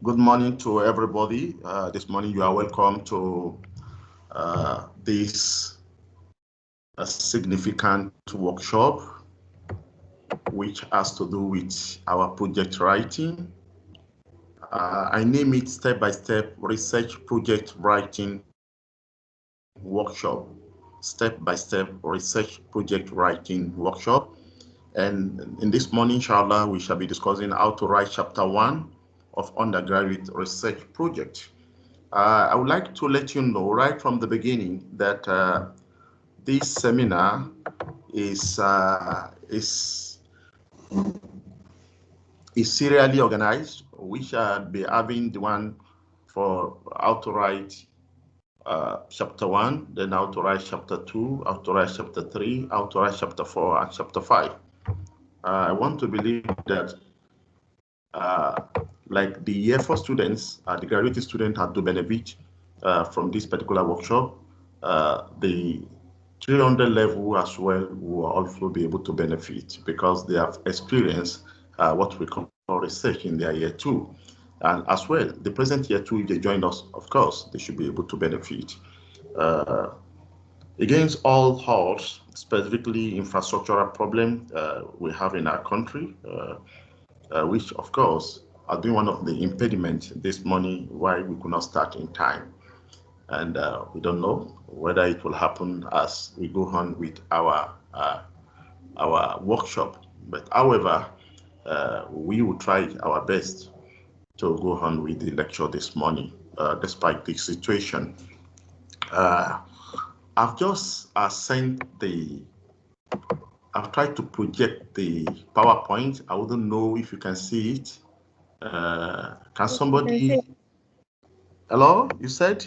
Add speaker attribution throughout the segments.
Speaker 1: Good morning to everybody. This morning you are welcome to this significant workshop which has to do with our project writing. I name it Step-by-Step Research Project Writing Workshop. Step-by-Step Research Project Writing Workshop. And in this morning, inshallah, we shall be discussing how to write chapter 1 of undergraduate research project. I would like to let you know right from the beginning that this seminar is serially organized. We shall be having the one for how to write chapter 1, then how to write chapter 2, how to write chapter 3, how to write chapter 4, and chapter 5. I want to believe that like the year 4 students, the graduate students had to benefit from this particular workshop. The 300 level as well will also be able to benefit because they have experienced what we call research in their year 2. And as well, the present year 2, if they join us, of course, they should be able to benefit. Against all odds, specifically infrastructural problem we have in our country, which of course are being one of the impediments this morning why we could not start in time. And we don't know whether it will happen as we go on with our workshop. But however, we will try our best to go on with the lecture this morning, despite the situation. I've just I've tried to project the PowerPoint. I wouldn't know if you can see it. Can somebody? Hello, you said?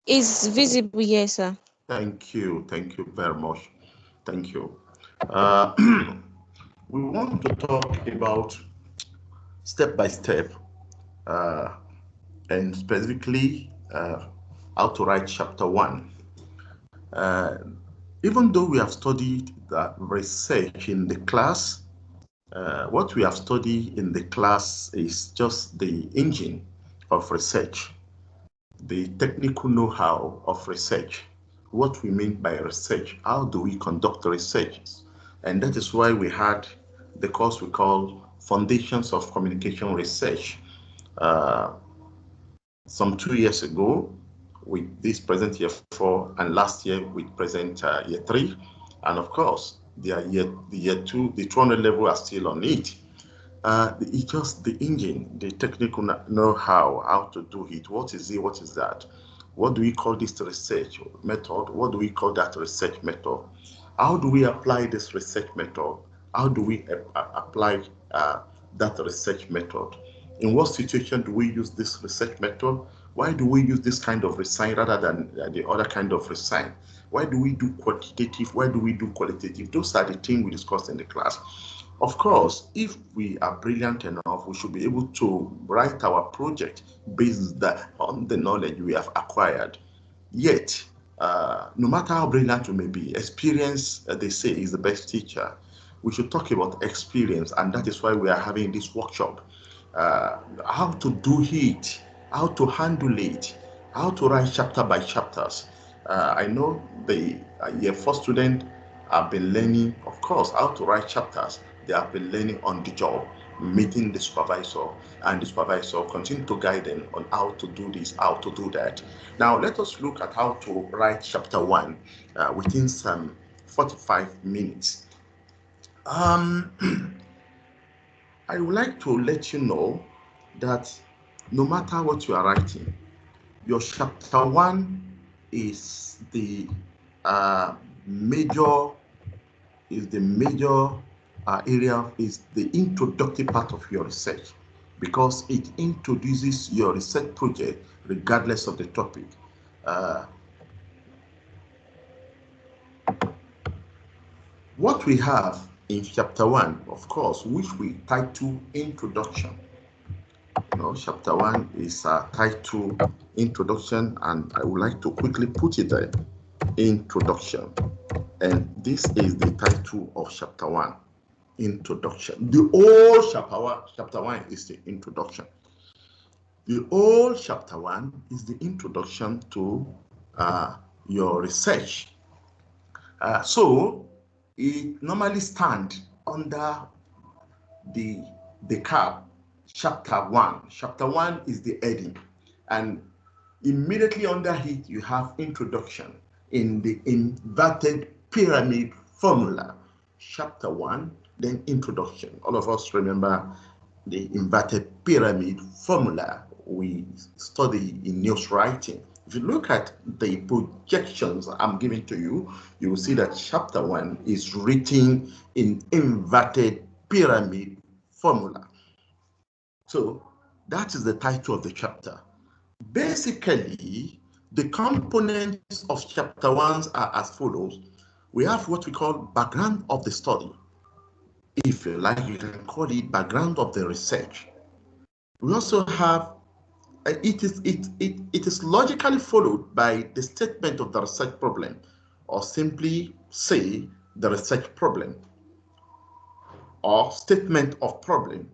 Speaker 2: It's visible, yes, sir.
Speaker 1: Thank you very much. Thank you. We want to talk about step by step, and specifically how to write chapter 1. Even though we have studied the research in the class, what we have studied in the class is just the engine of research, the technical know-how of research, what we mean by research, how do we conduct research. And that is why we had the course we call Foundations of Communication Research. Some 2 years ago, with this present year 4, and last year with present year 3. And of course, the year 2, the 200 level are still on it. It's just the engine, the technical know-how, how to do it. What is it? What is that? What do we call this research method? What do we call that research method? How do we apply this research method? How do we apply that research method? In what situation do we use this research method? Why do we use this kind of research rather than the other kind of research? Why do we do quantitative? Why do we do qualitative? Those are the things we discussed in the class. Of course, if we are brilliant enough, we should be able to write our project based on the knowledge we have acquired. Yet, no matter how brilliant we may be, experience, they say, is the best teacher. We should talk about experience, and that is why we are having this workshop. How to do it, how to handle it, how to write chapter by chapters. I know the year 4 student have been learning, of course, how to write chapters. They have been learning on the job, meeting the supervisor, and the supervisor continue to guide them on how to do this, how to do that. Now, let us look at how to write chapter 1 within some 45 minutes. I would like to let you know that no matter what you are writing, your chapter 1 is the major area, is the introductory part of your research, because it introduces your research project regardless of the topic. What we have in chapter 1, of course, which we title Introduction. Chapter 1 is titled Introduction, and I would like to quickly put it there, Introduction. And this is the title of chapter 1, Introduction. The whole chapter 1 is the introduction. The whole chapter 1 is the introduction to your research. So it normally stands under the cap chapter 1. Chapter 1 is the heading, and immediately under it you have introduction in the inverted pyramid formula. Chapter 1, then introduction. All of us remember the inverted pyramid formula we study in news writing. If you look at the projections I'm giving to you, you will see that chapter 1 is written in inverted pyramid formula. So that is the title of the chapter. Basically, the components of chapter 1 are as follows. We have what we call background of the study. If you like, you can call it background of the research. We also have it is logically followed by the statement of the research problem, or simply say the research problem or statement of problem.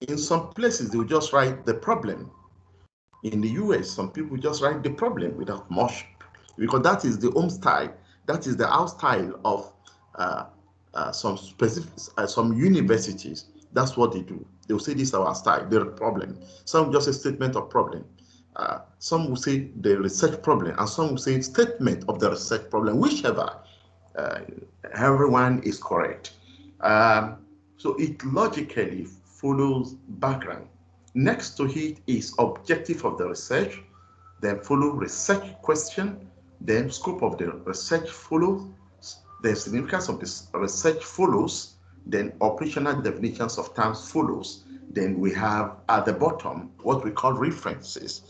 Speaker 1: In some places they will just write the problem. In the US, some people just write the problem without much, because that is the home style, that is the house style of some specific some universities. That's what they do. They will say this is our style, the problem. Some just a statement of problem. Some will say the research problem, and some will say statement of the research problem. Whichever, everyone is correct. So it logically follows background. Next to it is objective of the research, then follow research question, then scope of the research follows, the significance of this research follows, then operational definitions of terms follows. Then we have at the bottom what we call references.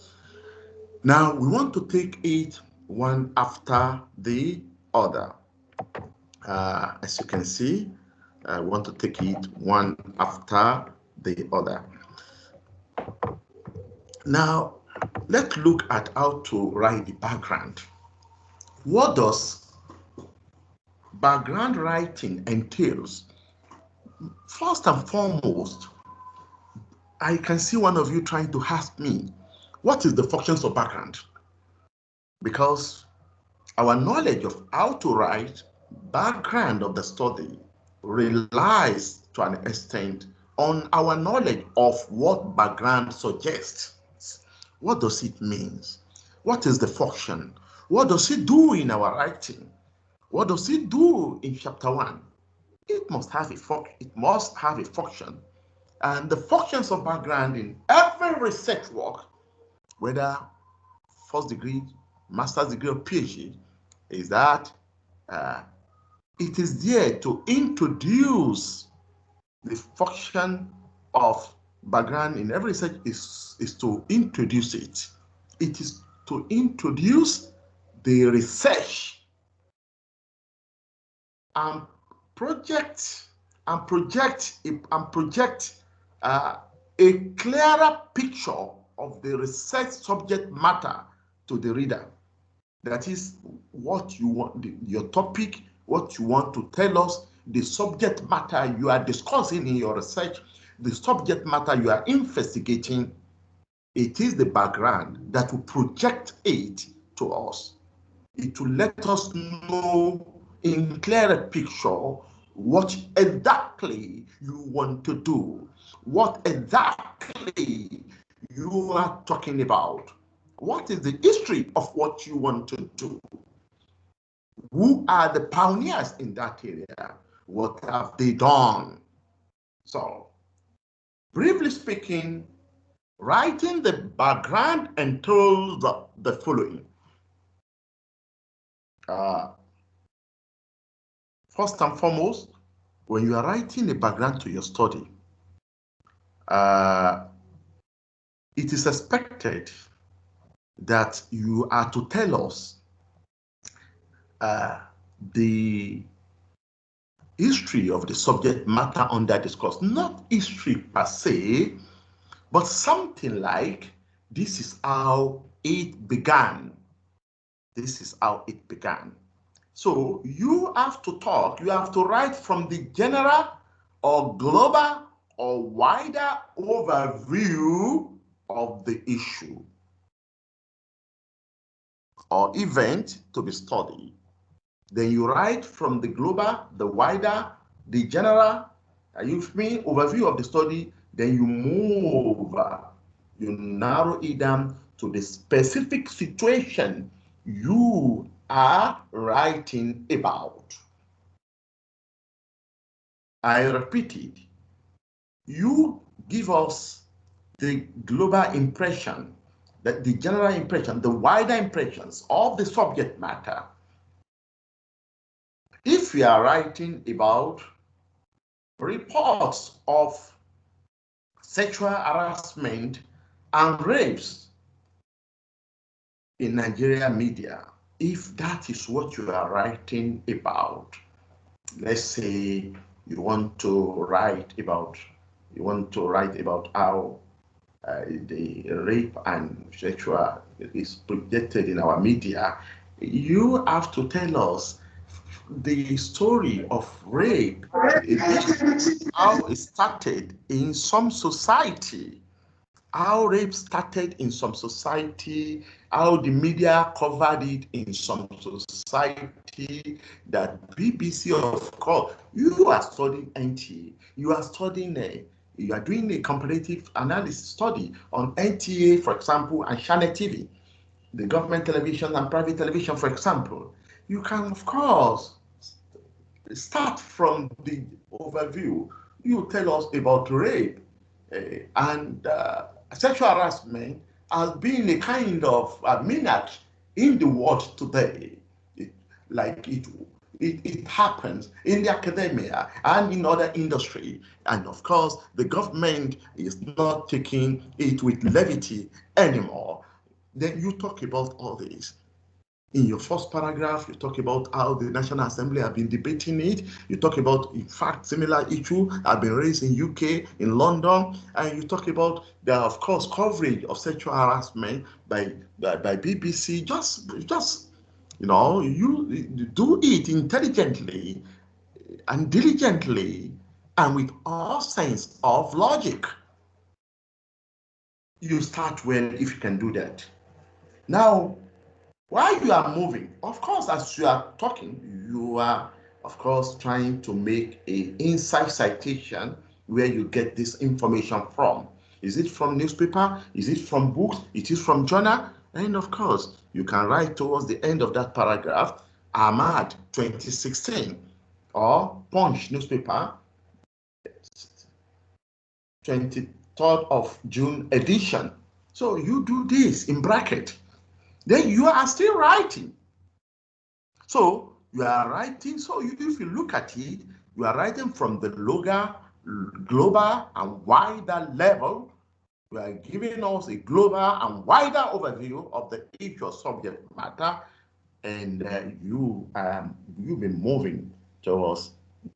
Speaker 1: Now we want to take it one after the other. As you can see, I want to take it one after the other. Now, let's look at how to write the background. What does background writing entails? First and foremost, I can see one of you trying to ask me, what is the functions of background? Because our knowledge of how to write background of the study relies to an extent on our knowledge of what background suggests. What does it mean? What is the function? What does it do in our writing? What does it do in chapter 1? It must have a function. And the functions of background in every research work, whether first degree, master's degree, or PhD, is that it is there to introduce the function of background in every research is to introduce it. It is to introduce the research and project a clearer picture of the research subject matter to the reader. That is what you want, your topic, what you want to tell us, the subject matter you are discussing in your research, the subject matter you are investigating. It is the background that will project it to us. It will let us know in clearer picture what exactly you want to do, what exactly you are talking about. What is the history of what you want to do? Who are the pioneers in that area? What have they done? So, briefly speaking, writing the background entails the following. First and foremost, when you are writing a background to your study, it is expected that you are to tell us the history of the subject matter under discussed. Not history per se, but something like, this is how it began. This is how it began. So you have to talk, you have to write from the general or global or wider overview of the issue or event to be studied. Then you write from the global, the wider, the general, overview of the study. Then you move, you narrow it down to the specific situation you are writing about. I repeat it. You give us the global impression, that the general impression, the wider impressions of the subject matter. If we are writing about reports of sexual harassment and rapes in Nigeria media, if that is what you are writing about, let's say you want to write about how the rape and sexual is projected in our media, you have to tell us the story of rape, how it started in some society, how rape started in some society, how the media covered it in some society, that BBC, of course, you are studying NTA, you are doing a comparative analysis study on NTA, for example, and Channel TV, the government television and private television, for example. You can, of course, start from the overview. You tell us about rape and sexual harassment as being a kind of minute in the world today. It happens in the academia and in other industry. And of course, the government is not taking it with levity anymore. Then you talk about all this. In your first paragraph, you talk about how the National Assembly have been debating it. You talk about, in fact, similar issue have been raised in UK, in London, and you talk about the, of course, coverage of sexual harassment by BBC. Just you do it intelligently and diligently and with all sense of logic. You start well if you can do that. Now, while you are moving, of course, as you are talking, you are, of course, trying to make an inside citation where you get this information from. Is it from newspaper? Is it from books? It is from journal? And of course, you can write towards the end of that paragraph, Ahmad 2016, or Punch newspaper, 23rd of June edition. So you do this in bracket. Then you are still writing. So you are writing, if you look at it, you are writing from the global and wider level. You are giving us a global and wider overview of the issue or subject matter, and you've been moving towards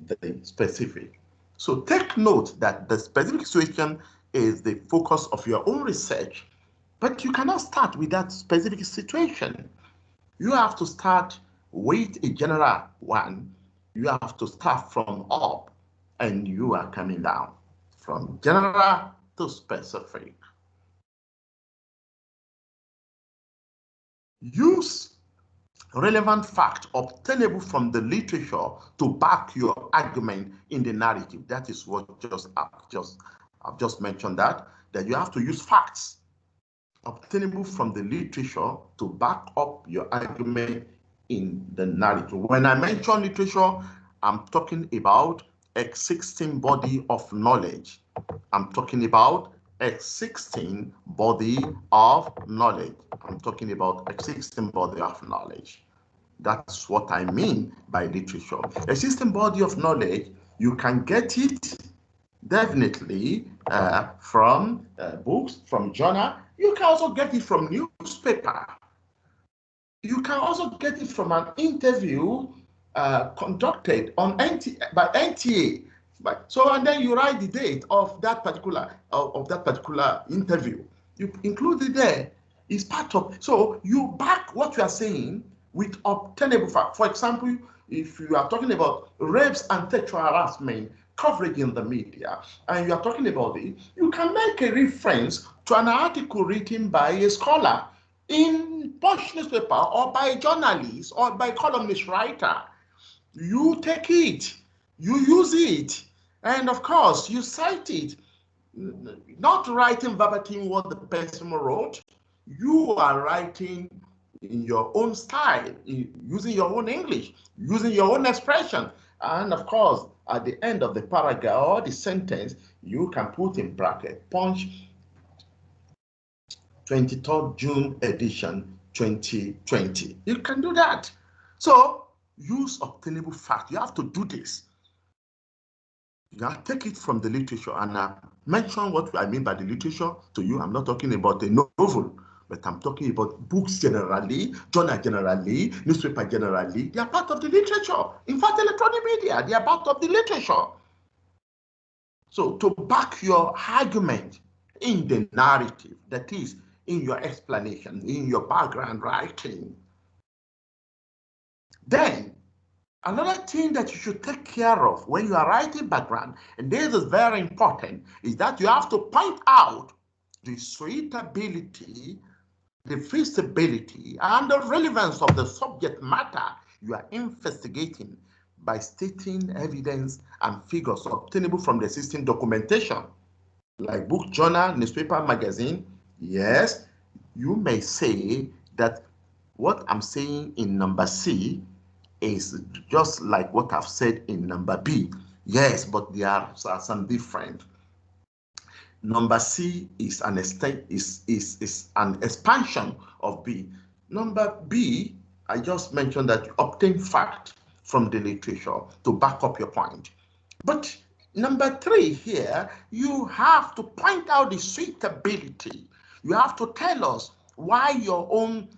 Speaker 1: the specific. So take note that the specific situation is the focus of your own research, but you cannot start with that specific situation. You have to start with a general one. You have to start from up, and you are coming down from general to specific. Use relevant facts obtainable from the literature to back your argument in the narrative. That is what I've just mentioned, that you have to use facts obtainable from the literature to back up your argument in the narrative. When I mention literature, I'm talking about existing body of knowledge. I'm talking about existing body of knowledge. I'm talking about existing body of knowledge. That's what I mean by literature. Existing body of knowledge, you can get it definitely from books, from journal. You can also get it from newspaper. You can also get it from an interview conducted on by NTA. And then you write the date of that particular interview. You include it there. It's part of. So you back what you are saying with obtainable fact. For example, if you are talking about rapes and sexual harassment coverage in the media, and you are talking about it, you can make a reference to an article written by a scholar in Punch newspaper or by a journalist or by a columnist writer. You take it, you use it, and of course, you cite it. Not writing verbatim what the person wrote, you are writing in your own style, using your own English, using your own expression. And of course, at the end of the paragraph or the sentence, you can put in bracket, Punch 23rd June edition 2020. You can do that. So use obtainable fact. You have to do this. You have to take it from the literature, and I mention what I mean by the literature to you. I'm not talking about a novel, but I'm talking about books generally, journal generally, newspaper generally. They are part of the literature. In fact, electronic media, they are part of the literature. So to back your argument in the narrative, that is, in your explanation, in your background writing, then another thing that you should take care of when you are writing background, and this is very important, is that you have to point out the suitability, the feasibility, and the relevance of the subject matter you are investigating by stating evidence and figures obtainable from the existing documentation, like book, journal, newspaper, magazine. Yes, you may say that what I'm saying in number C is just like what I've said in number B. Yes, but there are some different. Number C is an expansion of B. Number B, I just mentioned that you obtain fact from the literature to back up your point. But number 3 here, you have to point out the suitability. You have to tell us why your own,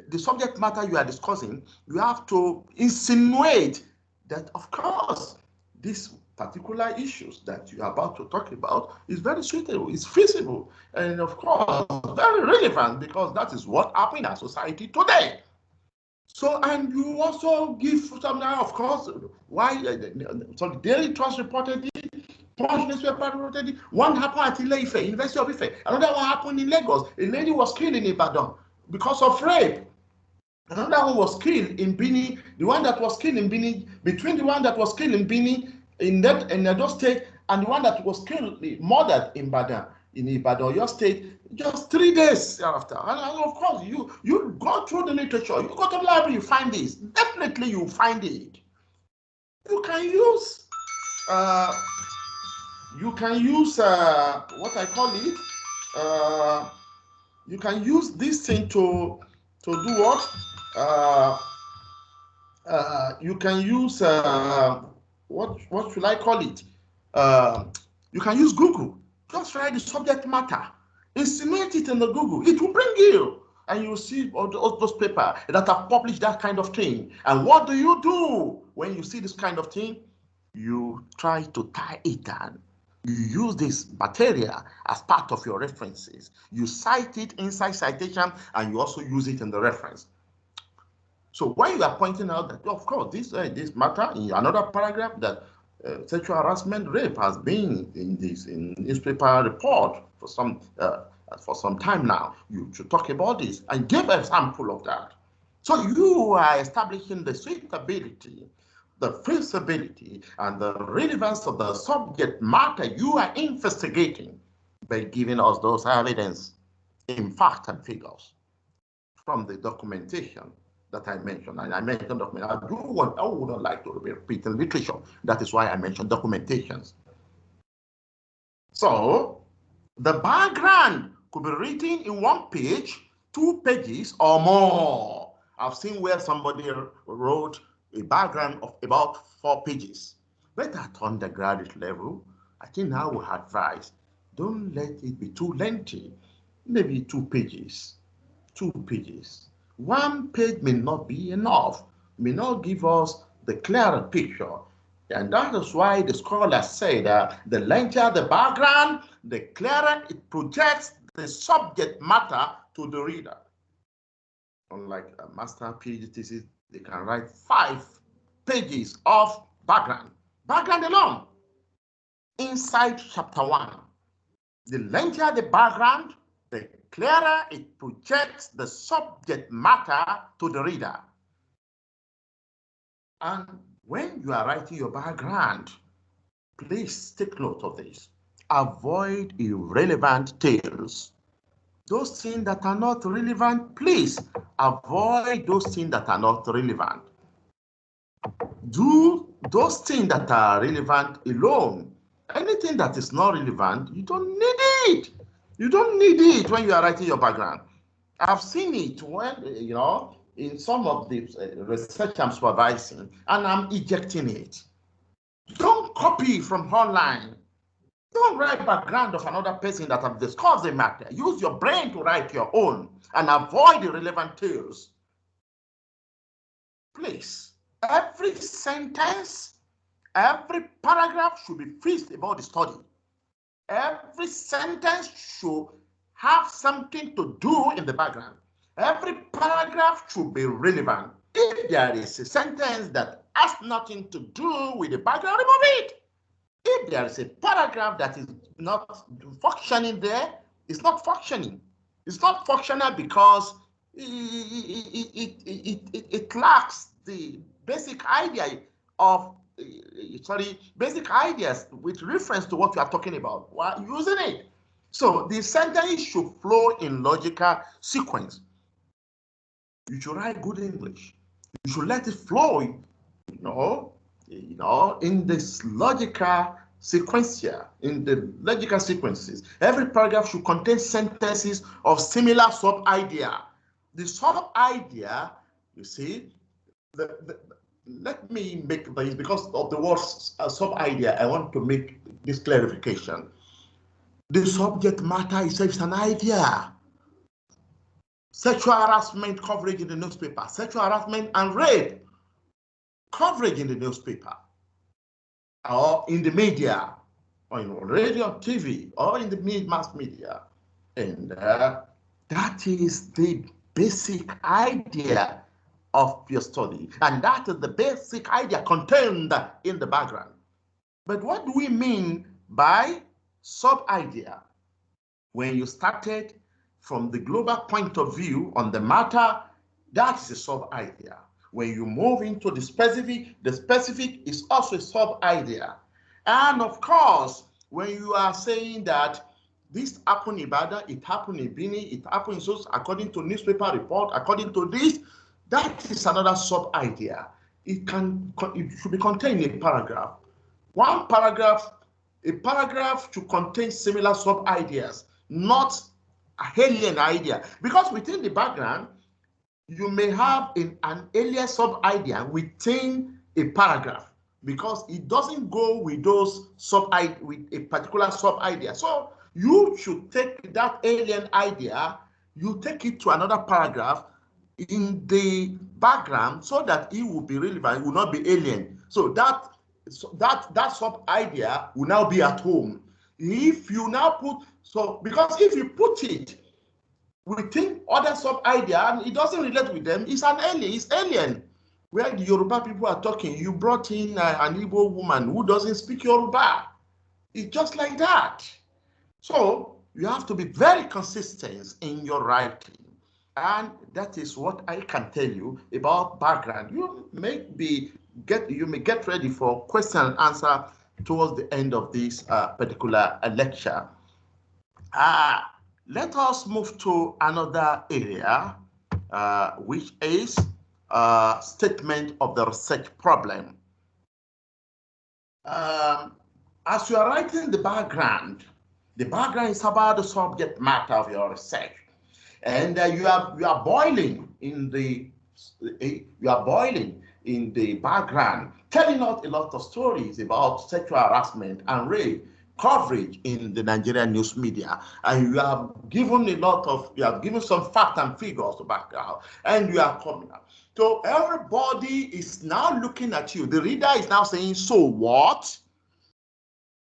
Speaker 1: the subject matter you are discussing, you have to insinuate that, of course, these particular issues that you are about to talk about is very suitable, it's feasible, and of course, very relevant, because that is what happens in our society today. So, and you also give some, of course, why, so the Daily Trust reported it, Punch newspaper reported it. One happened at Ile-Ife, University of Ife. Another one happened in Lagos. A lady was killed in Ibadan because of rape. Another one was killed in Bini. The one that was killed in Bini, between the one that was killed in Bini in Edo State and the one that was killed, murdered in Ibadan, your state, just 3 days after. And of course, you go through the literature, you go to the library, you find this. Definitely, you find it. You can use what I call it. You can use this thing to do what? You can use what should I call it? You can use Google. Just write the subject matter, insinuate it in the Google. It will bring you, and you see all those papers that have published that kind of thing. And what do you do when you see this kind of thing? You try to tie it down. You use this material as part of your references. You cite it inside citation, and you also use it in the reference. So when you are pointing out that, of course, this matter in another paragraph that sexual harassment, rape has been in newspaper report for some time now, you should talk about this and give an example of that. So you are establishing the suitability, the feasibility, and the relevance of the subject matter you are investigating by giving us those evidence in fact and figures from the documentation that I mentioned. And I mentioned document. I wouldn't like to repeat in literature. That is why I mentioned documentations. So the background could be written in 1 page, 2 pages, or more. I've seen where somebody wrote a background of about 4 pages. But at undergraduate level, I think I would advise, don't let it be too lengthy. Maybe 2 pages. 2 pages. 1 page may not be enough, may not give us the clearer picture. And that is why the scholar said that the lengthier the background, the clearer it projects the subject matter to the reader. Unlike a master PhD thesis, they can write 5 pages of background alone. inside chapter 1. The lengthier the background, the clearer it projects the subject matter to the reader. And when you are writing your background, please take note of this. Avoid irrelevant tales. Those things that are not relevant, please avoid those things that are not relevant. Do those things that are relevant alone. Anything that is not relevant, you don't need it. You don't need it when you are writing your background. I've seen it when, in some of the research I'm supervising, and I'm ejecting it. Don't copy from online. Don't write background of another person that have discussed the matter. Use your brain to write your own and avoid irrelevant tales. Please, every sentence, every paragraph should be fixed about the study. Every sentence should have something to do in the background. Every paragraph should be relevant. If there is a sentence that has nothing to do with the background, remove it. If there is a paragraph that is not functioning there, it's not functioning. It's not functional because it lacks the basic idea of, basic ideas with reference to what you are talking about while using it. So the sentence should flow in logical sequence. You should write good English. You should let it flow, in this logical sequencia, in the logical sequences. Every paragraph should contain sentences of similar sub-idea. The sub-idea, you see, let me make this, because of the word sub-idea, I want to make this clarification. The subject matter itself is an idea. Sexual harassment coverage in the newspaper, sexual harassment and rape coverage in the newspaper, or in the media, or in radio, TV, or in the mass media. And that is the basic idea of your study. And that is the basic idea contained in the background. But what do we mean by sub-idea? When you started from the global point of view on the matter, that is a sub-idea. When you move into the specific is also a sub-idea. And of course, when you are saying that this happened in Ibadan, it happened in Bini, it happened in so, according to newspaper report, according to this, that is another sub-idea. It should be contained in a paragraph. One paragraph, a paragraph should contain similar sub-ideas, not a alien idea. Because within the background, you may have an alien sub-idea within a paragraph, because it doesn't go with those with a particular sub-idea. So you should take that alien idea, you take it to another paragraph in the background so that it will be relevant, it will not be alien. So that sub-idea will now be at home. If you now put, because if you put it within other sub-idea and it doesn't relate with them, it's alien. Where the Yoruba people are talking, you brought in an Igbo woman who doesn't speak Yoruba. It's just like that. So you have to be very consistent in your writing. And that is what I can tell you about background. You may get ready for question and answer towards the end of this particular lecture. Let us move to another area, which is statement of the research problem. As you are writing the background is about the subject matter of your research, and you are boiling in the background, telling us a lot of stories about sexual harassment and rape coverage in the Nigerian news media, and you have given some facts and figures to back out, and you are coming up. So everybody is now looking at you. The reader is now saying, so what?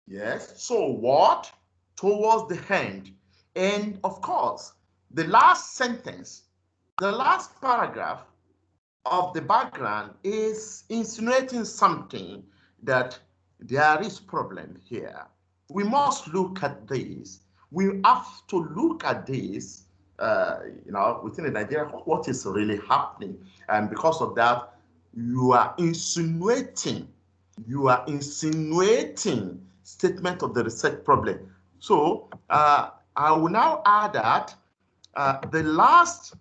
Speaker 1: Yes, so what? Towards the end. And of course, the last sentence, the last paragraph of the background is insinuating something that there is problem here. we must look at this. We have to look at this, within the Nigeria, what is really happening. And because of that, you are insinuating statement of the research problem. So I will now add that the last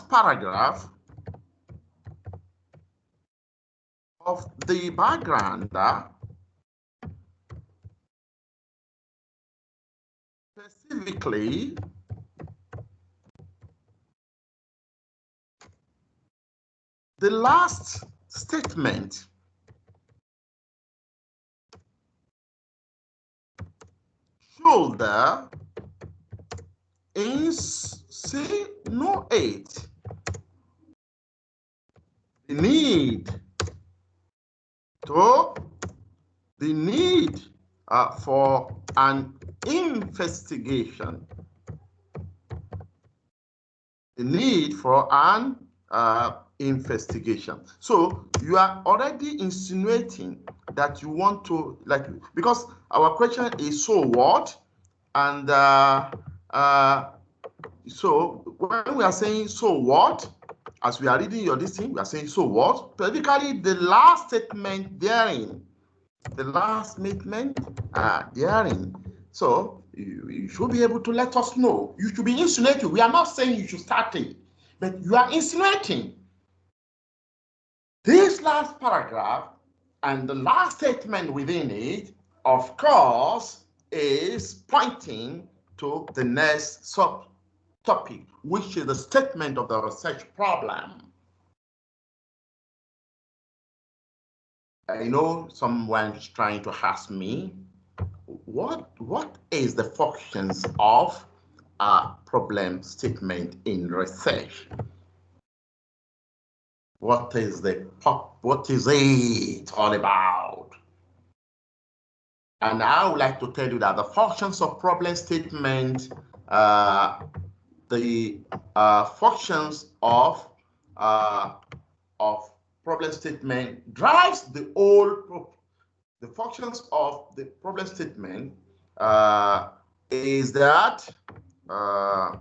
Speaker 1: paragraph of the background specifically the last statement should insinuate the need for an investigation. The need for an investigation. So you are already insinuating that you want to, because our question is so what, and so when we are saying so what, as we are reading your listing, we are saying so what, particularly the last statement therein, So you should be able to let us know. You should be insinuating. We are not saying you should start it, but you are insinuating. This last paragraph and the last statement within it, of course, is pointing to the next subtopic, which is the statement of the research problem. I know someone's trying to ask me, what is the functions of a problem statement in research? What is it all about? And I would like to tell you that the functions of problem statement, the functions of problem statement drives the whole. The functions of the problem statement is that the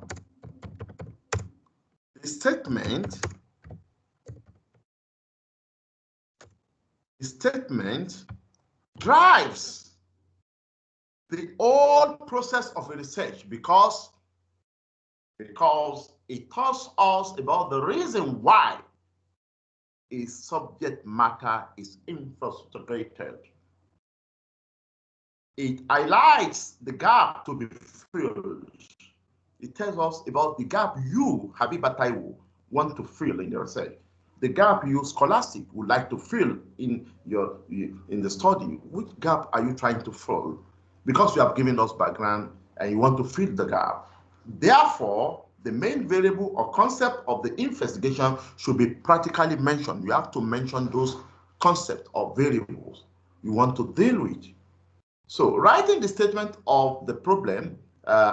Speaker 1: statement drives the whole process of research because it tells us about the reason why a subject matter is investigated. It highlights the gap to be filled. It tells us about the gap you, Habiba Taiwo, want to fill in your research. The gap you, Scholastic, would like to fill in the study. Which gap are you trying to fill? Because you have given us background and you want to fill the gap. Therefore, the main variable or concept of the investigation should be practically mentioned. You have to mention those concepts or variables you want to deal with. So writing the statement of the problem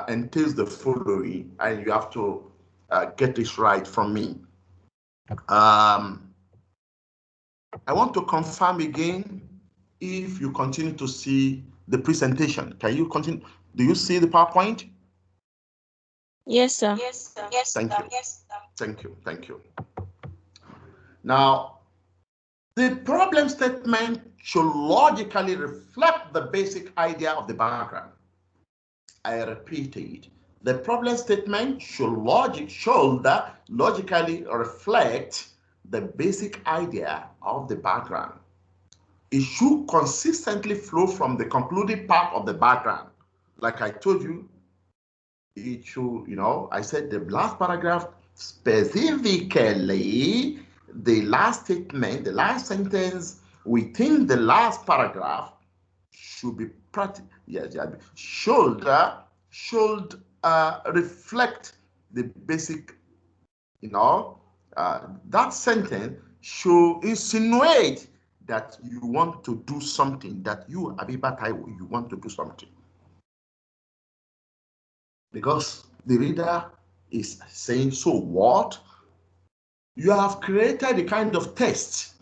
Speaker 1: entails the following, and you have to get this right from me. I want to confirm again if you continue to see the presentation. Can you continue? Do you see the PowerPoint?
Speaker 2: Yes, sir.
Speaker 1: Thank you. Thank you. Now, the problem statement should logically reflect the basic idea of the background. I repeat it. The problem statement should logically reflect the basic idea of the background. It should consistently flow from the concluding part of the background. Like I told you, it should, I said the last paragraph, specifically the last statement, the last sentence within the last paragraph should be should reflect the basic, that sentence should insinuate that you want to do something, that you, Abiba Taiwo, you want to do something. Because the reader is saying, so what? You have created a kind of test.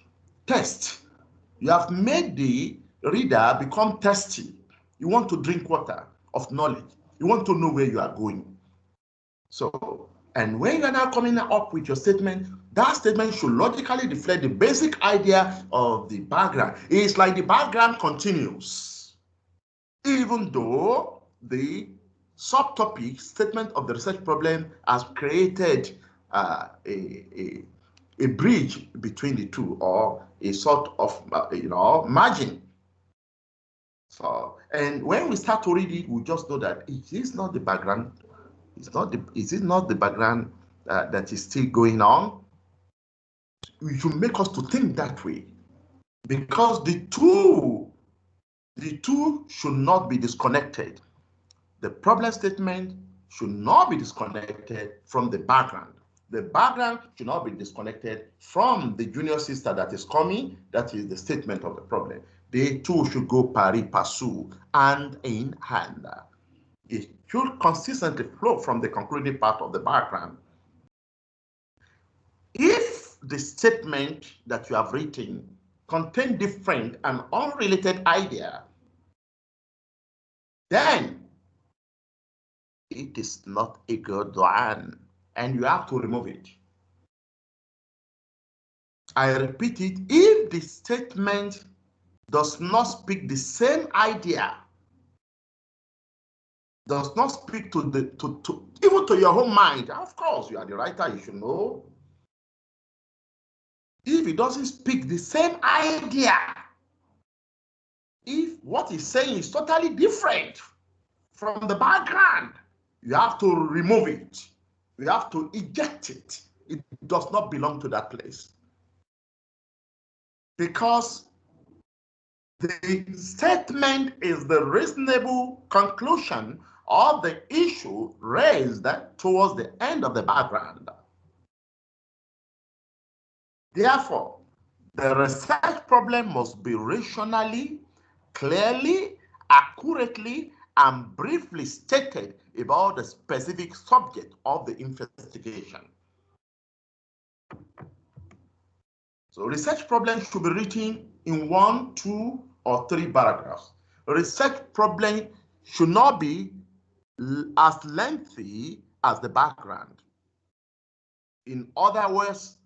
Speaker 1: You have made the reader become thirsty. You want to drink water of knowledge. You want to know where you are going. So, and when you are now coming up with your statement, that statement should logically reflect the basic idea of the background. It's like the background continues, even though the subtopic statement of the research problem has created a bridge between the two, or a sort of margin. So, and when we start to read it, we just know that it is not the background. Is it not the background that is still going on? It should make us to think that way, because the two should not be disconnected. The problem statement should not be disconnected from the background. The background should not be disconnected from the junior sister that is coming, that is the statement of the problem. They two should go pari passu, hand in hand. It should consistently flow from the concluding part of the background. If the statement that you have written contains different and unrelated idea, then it is not a good one, and you have to remove it. I repeat it, if the statement does not speak the same idea, does not speak to even to your own mind, of course, you are the writer, you should know. If it doesn't speak the same idea, if what he's saying is totally different from the background, you have to remove it. You have to eject it. It does not belong to that place. Because the statement is the reasonable conclusion of the issue raised towards the end of the background. Therefore, the research problem must be rationally, clearly, accurately, and briefly stated about the specific subject of the investigation. So research problems should be written in 1, 2, or 3 paragraphs. Research problem should not be as lengthy as the background. In other words,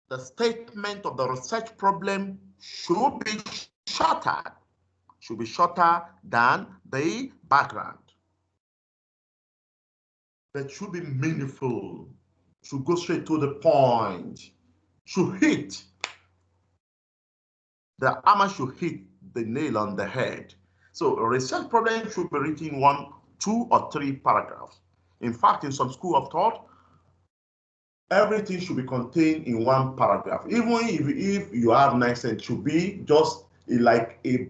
Speaker 1: the statement of the research problem should be shorter than the background. That should be meaningful, should go straight to the point, should hit. The hammer should hit the nail on the head. So a research problem should be written in 1, 2, or 3 paragraphs. In fact, in some school of thought, everything should be contained in 1 paragraph. Even if you have nice, it should be just like a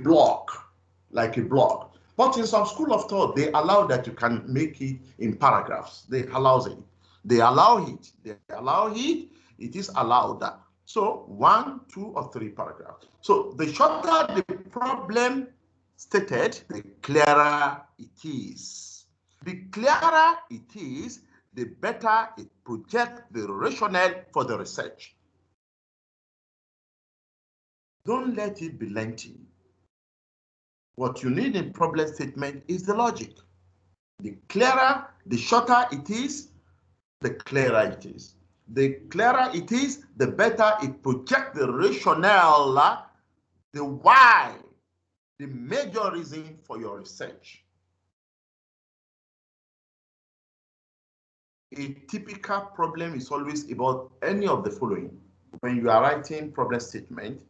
Speaker 1: block. But in some school of thought, they allow that you can make it in paragraphs. They allow it. It is allowed that. So 1, 2, or 3 paragraphs. So the shorter the problem stated, the clearer it is. The clearer it is, the better it projects the rationale for the research. Don't let it be lengthy. What you need in problem statement is the logic. The clearer, the shorter it is, the clearer it is. The clearer it is, the better it projects the rationale, the why, the major reason for your research. A typical problem is always about any of the following. When you are writing problem statement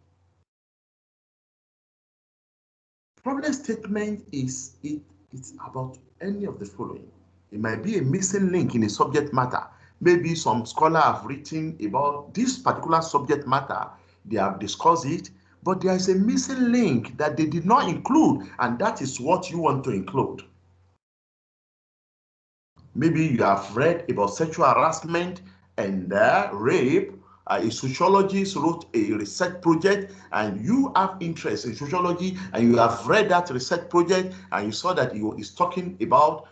Speaker 1: is it's about any of the following. It might be a missing link in a subject matter. Maybe some scholar have written about this particular subject matter, they have discussed it, but there is a missing link that they did not include, and that is what you want to include. Maybe you have read about sexual harassment and rape. A sociologist wrote a research project, and you have interest in sociology, and you have read that research project, and you saw that he is talking about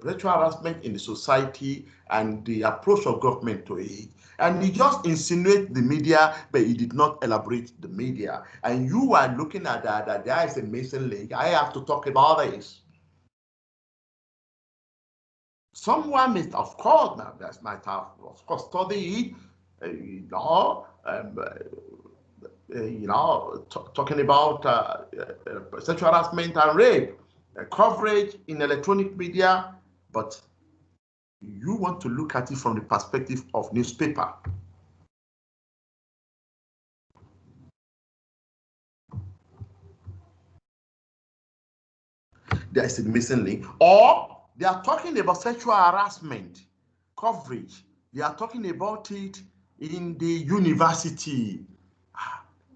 Speaker 1: sexual harassment in the society and the approach of government to it. And he just insinuates the media, but he did not elaborate the media. And you are looking at that there is a missing link. I have to talk about this. Someone might, of course, might have, of course, studied, talking about sexual harassment and rape, coverage in electronic media, but you want to look at it from the perspective of newspaper. There is a missing link. Or they are talking about sexual harassment coverage. They are talking about it in the university.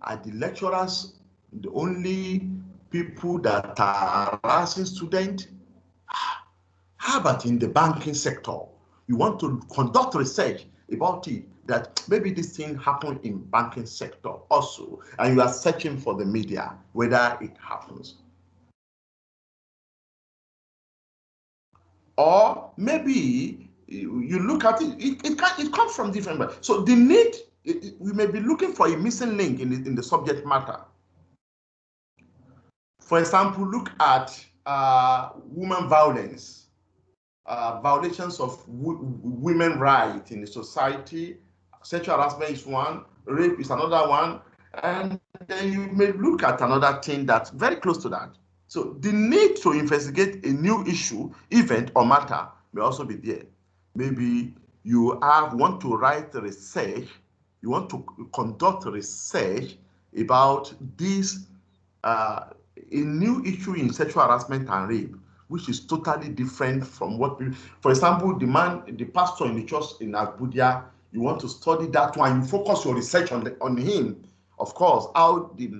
Speaker 1: Are the lecturers the only people that are harassing students? How about in the banking sector? You want to conduct research about it, that maybe this thing happened in banking sector also, and you are searching for the media, whether it happens. Or maybe you look at it, it comes from different. So the need, we may be looking for a missing link in the subject matter. For example, look at women violence, violations of women rights in the society. Sexual harassment is one, rape is another one, and then you may look at another thing that's very close to that. So the need to investigate a new issue, event, or matter may also be there. Maybe you want to write research, you want to conduct research about this, a new issue in sexual harassment and rape, which is totally different from what we, for example, the pastor in the church in Abuja, you want to study that one, you focus your research on him. Of course, how it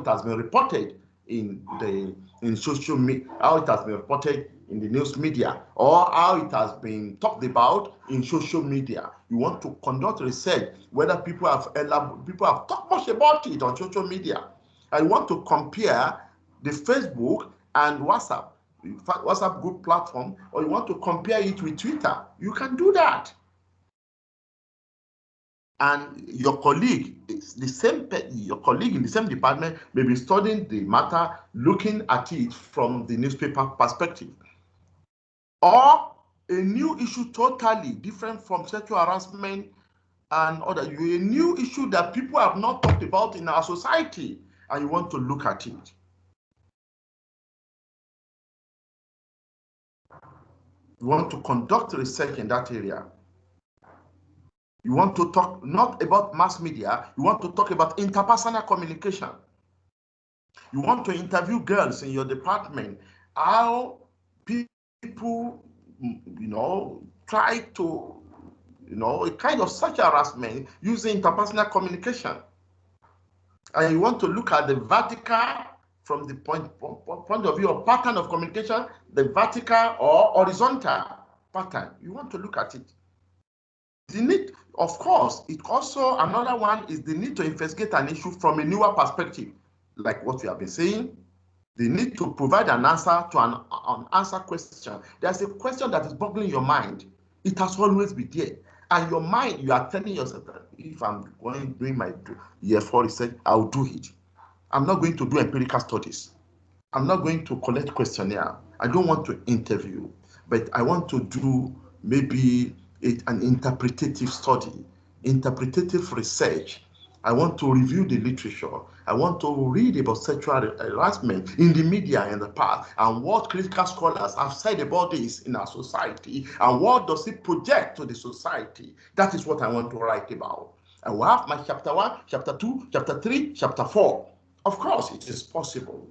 Speaker 1: has been reported in social media, how it has been reported in the news media, or how it has been talked about in social media. You want to conduct research whether people have talked much about it on social media. I want to compare the Facebook and WhatsApp group platform, or you want to compare it with Twitter. You can do that. And your colleague your colleague in the same department may be studying the matter, looking at it from the newspaper perspective. Or a new issue totally different from sexual harassment and other, a new issue that people have not talked about in our society, and you want to look at it. You want to conduct research in that area. You want to talk not about mass media, you want to talk about interpersonal communication. You want to interview girls in your department, how people, try to, a kind of sexual harassment using interpersonal communication. And you want to look at the vertical from the point of view of pattern of communication, the vertical or horizontal pattern. You want to look at it. The need, of course, it also, another one is the need to investigate an issue from a newer perspective, like what we have been saying. The need to provide an answer to an unanswered question. There's a question that is boggling your mind. It has always been there. And your mind, you are telling yourself that if I'm doing my year 4 research, I'll do it. I'm not going to do empirical studies. I'm not going to collect questionnaire. I don't want to interview, but I want to do maybe an interpretative study, interpretative research. I want to review the literature. I want to read about sexual harassment in the media in the past, and what critical scholars have said about this in our society, and what does it project to the society. That is what I want to write about. I will have my chapter 1, chapter 2, chapter 3, chapter 4. Of course, it is possible.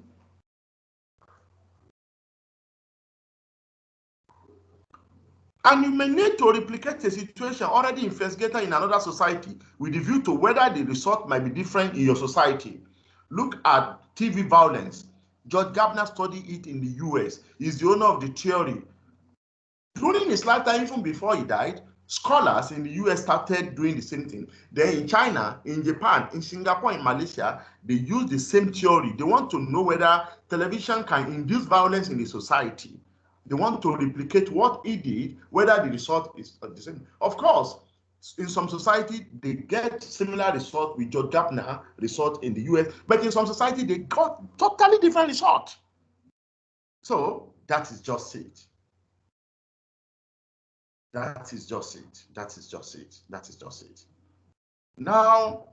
Speaker 1: And you may need to replicate a situation already investigated in another society with a view to whether the result might be different in your society. Look at TV violence. George Gardner studied it in the US. He's the owner of the theory. During his lifetime, even before he died, scholars in the US started doing the same thing. Then in China, in Japan, in Singapore, in Malaysia, they use the same theory. They want to know whether television can induce violence in the society. They want to replicate what it did, whether the result is the same. Of course, in some society, they get similar result with George Gardner result in the US, but in some society, they got totally different result. So that is just it. That is just it. That is just it. That is just it. Now,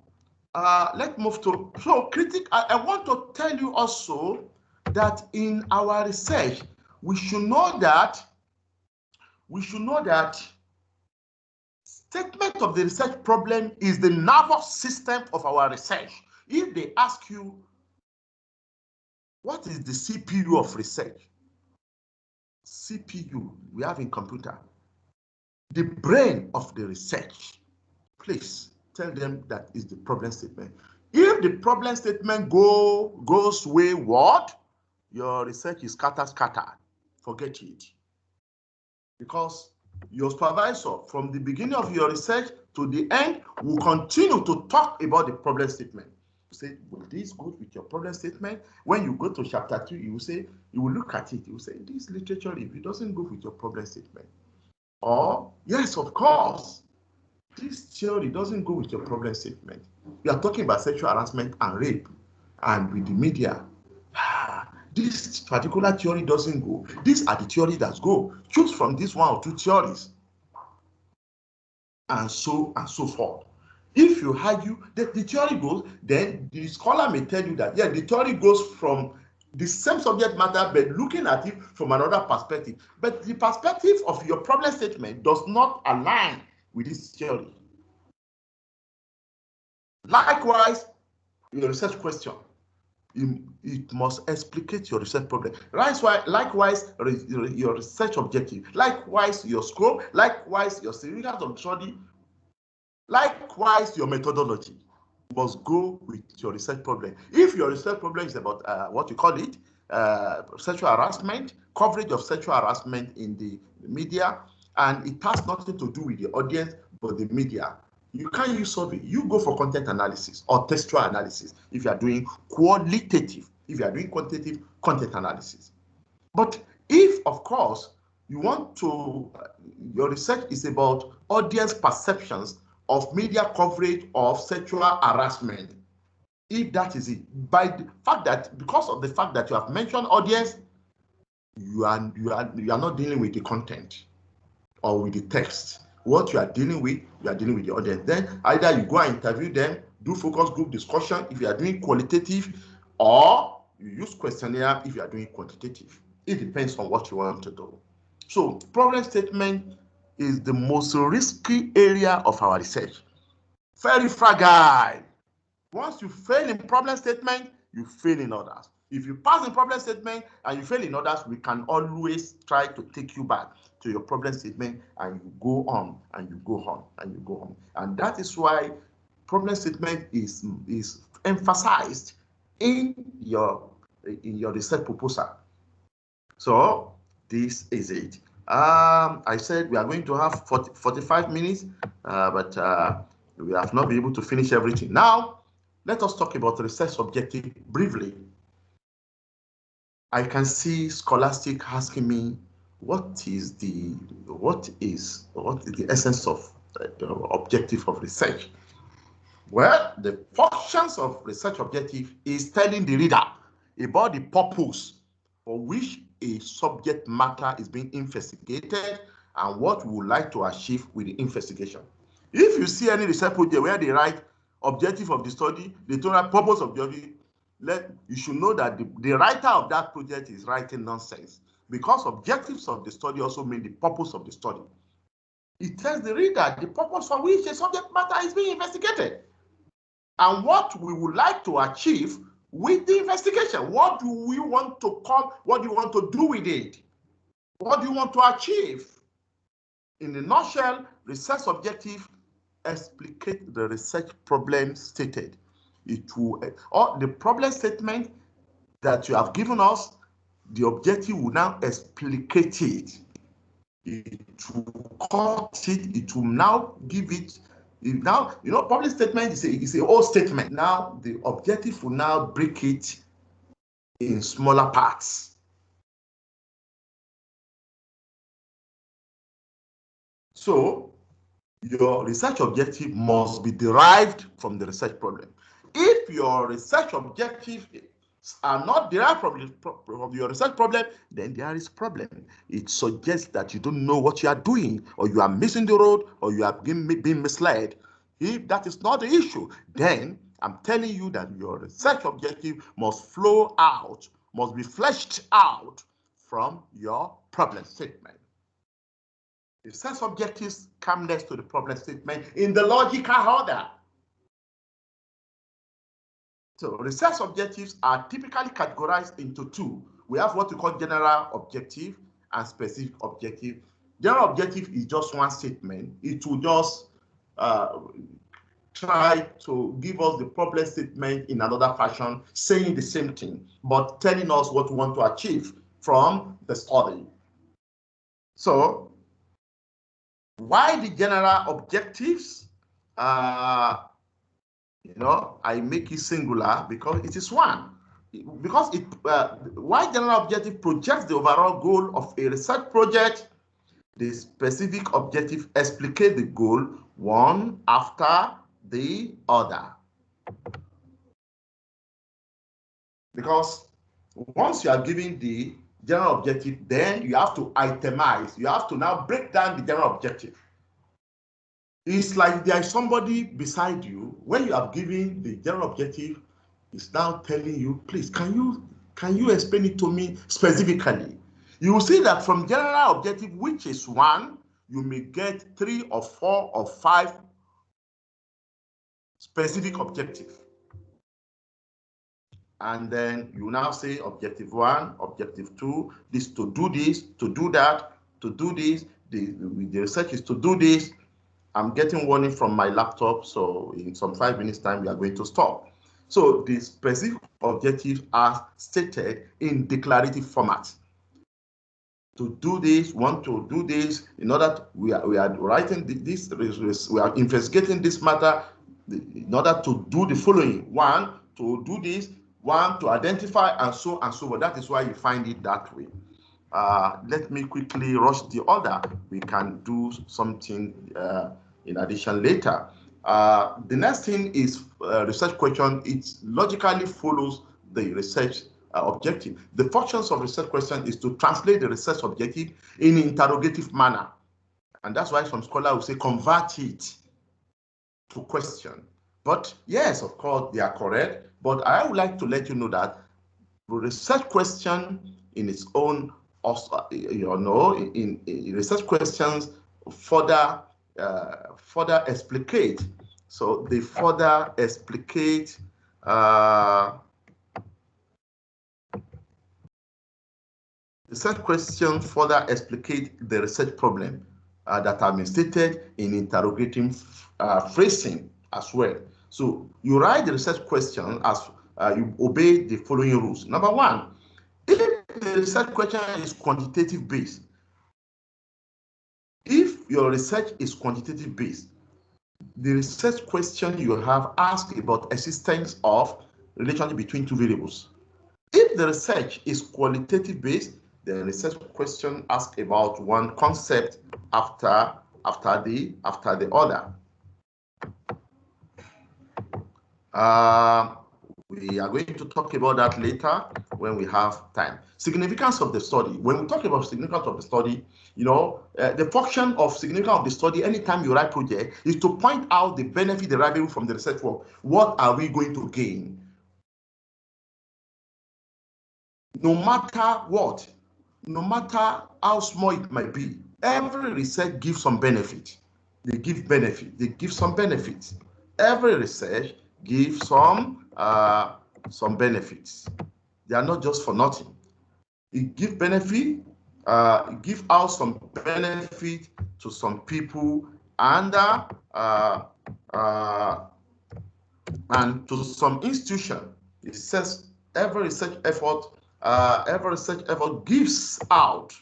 Speaker 1: let's move to, so I want to tell you also that in our research, we should know that statement of the research problem is the nervous system of our research. If they ask you, what is the CPU of research? CPU, we have in computer. The brain of the research. Please tell them that is the problem statement. If the problem statement goes wayward, your research is scattered. Forget it. Because your supervisor, from the beginning of your research to the end, will continue to talk about the problem statement. You say, will this go with your problem statement? When you go to chapter 2, you will say, you will look at it, you will say, this literature review doesn't go with your problem statement. Or, yes, of course, this theory doesn't go with your problem statement. We are talking about sexual harassment and rape, and with the media. This particular theory doesn't go. These are the theories that go. Choose from this one or two theories, and so forth. If you argue that the theory goes, then the scholar may tell you that, yeah, the theory goes from the same subject matter, but looking at it from another perspective. But the perspective of your problem statement does not align with this theory. Likewise, your research question, it must explicate your research problem. Likewise, your research objective, likewise, your scope, likewise, your significance of study, likewise, your methodology must go with your research problem. If your research problem is about what you call it, sexual harassment, coverage of sexual harassment in the media, and it has nothing to do with the audience but the media, you can't use survey. You go for content analysis or textual analysis if you are doing qualitative. If you are doing quantitative, content analysis. But if, of course, you want to, your research is about audience perceptions of media coverage of sexual harassment, if that is it, by the fact that, because of the fact that you have mentioned audience, you are not dealing with the content or with the text. What you are dealing with the audience. Then either you go and interview them, do focus group discussion if you are doing qualitative, or you use questionnaire if you are doing quantitative. It depends on what you want to do. So problem statement is the most risky area of our research. Very fragile. Once you fail in problem statement, you fail in others. If you pass in problem statement and you fail in others, we can always try to take you back to your problem statement, and you go on and you go on and you go on. And that is why problem statement is emphasized in your research proposal. So this is it. I said we are going to have 45 minutes, but we have not been able to finish everything. Now, let us talk about research objective briefly. I can see Scholastic asking me, what is the essence of the objective of research? Well, the functions of research objective is telling the reader about the purpose for which a subject matter is being investigated and what we would like to achieve with the investigation. If you see any research project where they write objective of the study, they don't write purpose of the study, you should know that the writer of that project is writing nonsense, because objectives of the study also mean the purpose of the study. It tells the reader the purpose for which a subject matter is being investigated and what we would like to achieve with the investigation. What do we want to come? What do you want to do with it? What do you want to achieve? In a nutshell, research objective explicate the research problem stated. It will, or the problem statement that you have given us, the objective will now explicate it. it will cut it, it will now give it, now, public statement is a whole statement. Now, the objective will now break it in smaller parts. So, your research objective must be derived from the research problem. If your research objectives are not derived from your research problem, then there is problem. It suggests that you don't know what you are doing, or you are missing the road, or you are being misled. If that is not the issue, then I'm telling you that your research objective must flow out, must be fleshed out from your problem statement. Research objectives come next to the problem statement in the logical order. So research objectives are typically categorized into two. We have what we call general objective and specific objective. General objective is just one statement. It will just try to give us the problem statement in another fashion, saying the same thing, but telling us what we want to achieve from the study. So why the general objectives? I make it singular because it is one. Because why general objective projects the overall goal of a research project, the specific objective explicate the goal one after the other. Because once you are giving the general objective, then you have to itemize. You have to now break down the general objective. It's like there is somebody beside you when you are giving the general objective. It's now telling you, please, can you explain it to me specifically? You will see that from general objective, which is one, you may get 3 or 4 or 5 specific objectives. And then you now say objective 1, objective 2, this to do this, to do that, to do this. The research is to do this. I'm getting warning from my laptop, so in some 5 minutes time, we are going to stop. So the specific objectives are stated in declarative format. To do this, want to do this, in order to, we are writing this, we are investigating this matter in order to do the following. 1, to do this, 1, to identify, and so on. That is why you find it that way. Let me quickly rush the order. We can do something in addition later. The next thing is research question. It logically follows the research objective. The functions of research question is to translate the research objective in an interrogative manner. And that's why some scholars will say convert it to question. But yes, of course, they are correct. But I would like to let you know that the research question in its own, also, in research questions further explicate. So they further explicate research questions further explicate the research problem that have been stated in interrogative phrasing as well. So you write the research question as you obey the following rules. Number 1, if the research question is quantitative based, if your research is quantitative based, the research question you have asked about existence of relationship between 2 variables. If the research is qualitative based, the research question asks about one concept after the other. We are going to talk about that later when we have time. Significance of the study. When we talk about significance of the study, the function of significance of the study anytime you write project is to point out the benefit deriving from the research work. What are we going to gain? No matter what, no matter how small it might be, every research gives some benefit. They give benefit. They give some benefits. Every research gives some benefits. They are not just for nothing. It gives benefit. It gives out some benefit to some people and to some institution. It says every research effort gives out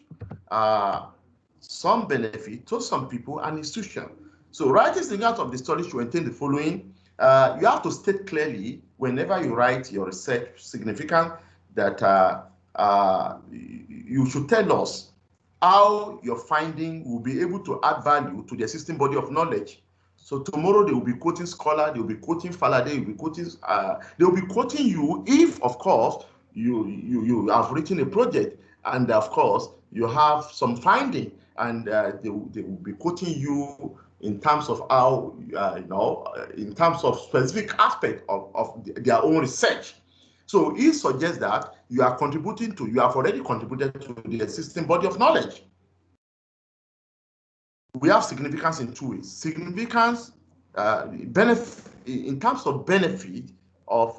Speaker 1: some benefit to some people and institutions. So writing significance of the study should contain the following. You have to state clearly whenever you write your research significance that you should tell us how your finding will be able to add value to the existing body of knowledge. So tomorrow they will be quoting scholar, they will be quoting Faladay, they will be quoting you if, of course, you have written a project and, of course, you have some finding, and they will be quoting you in terms of how, in terms of specific aspect of their own research. So it suggests that you have already contributed to the existing body of knowledge. We have significance in two ways. Significance, benefit in terms of benefit of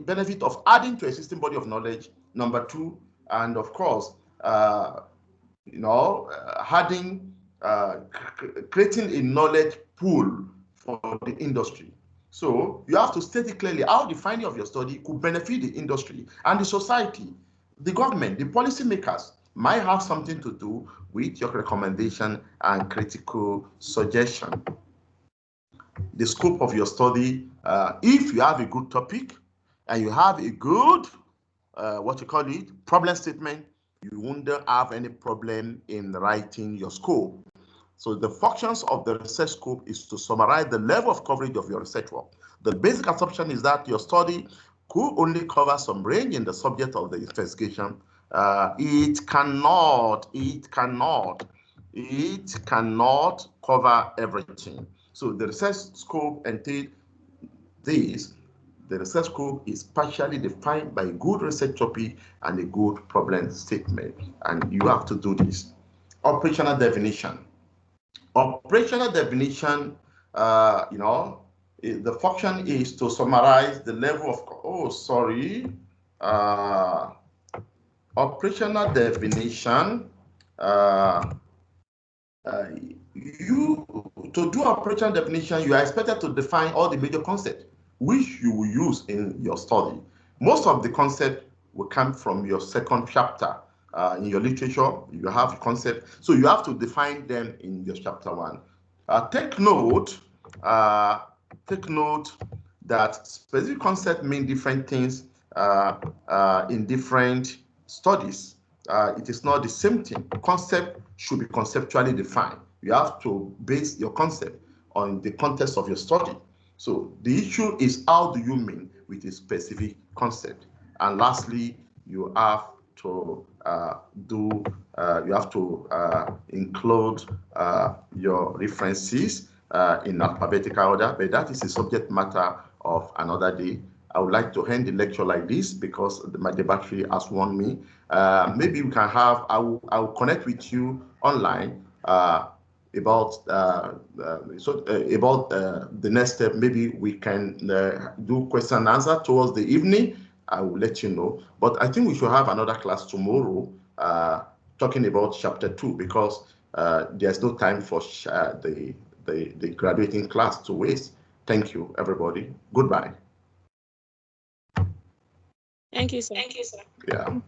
Speaker 1: benefit of adding to existing body of knowledge. Number two, and of course, adding, creating a knowledge pool for the industry. So you have to state it clearly how the finding of your study could benefit the industry and the society. The government, the policymakers might have something to do with your recommendation and critical suggestion. The scope of your study, if you have a good topic and you have a good, problem statement, you won't have any problem in writing your scope. So the functions of the research scope is to summarize the level of coverage of your research work. The basic assumption is that your study could only cover some range in the subject of the investigation. It cannot cover everything. So the research scope entails this. The research scope is partially defined by a good research topic and a good problem statement, and you have to do this. Operational definition. Operational definition, the function is to summarize the level of, operational definition, to do operational definition, you are expected to define all the major concepts which you will use in your study. Most of the concepts will come from your second chapter. In your literature, you have a concept, so you have to define them in your chapter 1. Take note that specific concepts mean different things in different studies. It is not the same thing. Concept should be conceptually defined. You have to base your concept on the context of your study. So the issue is, how do you mean with a specific concept? And lastly, you have to include your references in alphabetical order, but that is a subject matter of another day. I would like to end the lecture like this because the battery has warned me. Maybe we can have, I will connect with you online about the next step. Maybe we can do question and answer towards the evening. I will let you know. But I think we should have another class tomorrow talking about chapter 2, because there's no time for the graduating class to waste. Thank you, everybody. Goodbye.
Speaker 2: Thank you, sir.
Speaker 1: Yeah.